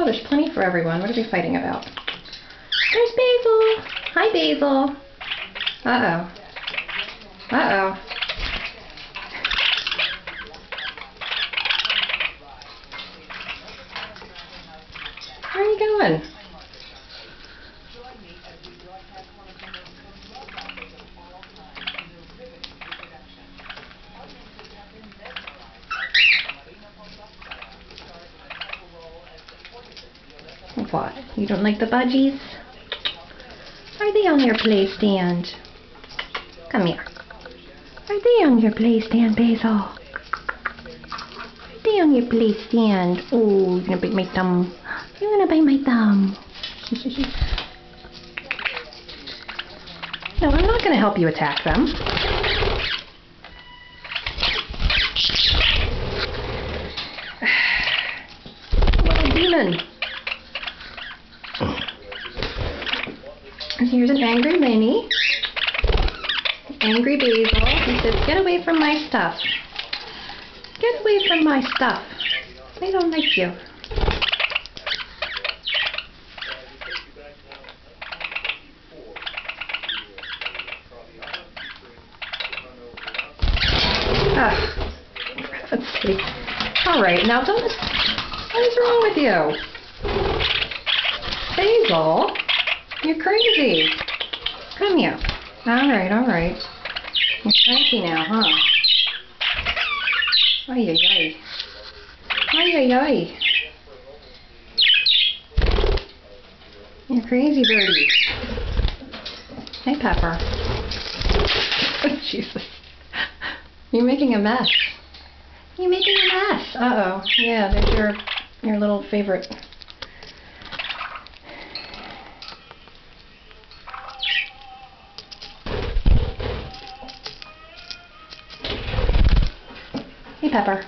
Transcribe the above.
there's plenty for everyone. What are we fighting about? There's Basil. Hi, Basil. Uh-oh. Uh-oh. Where are you going? What? You don't like the budgies? Are they on your play stand? Come here. Are they on your play stand, Basil? Are they on your play stand? Oh, you're gonna bite my thumb. You're gonna bite my thumb. No, I'm not gonna help you attack them. Little demon. Here's an angry Minnie. Angry Basil. He says, get away from my stuff. Get away from my stuff. I don't like you. Ah, let's see. Alright, now don't... What is wrong with you? Basil? You're crazy. Come here. Alright, alright. You're cranky now, huh? Ay, ay, ay. Ay, ay, ay. You're crazy, birdie. Hey, Pepper. Oh, Jesus. You're making a mess. You're making a mess. Uh-oh. Yeah, there's your little favorite. Hey, Pepper.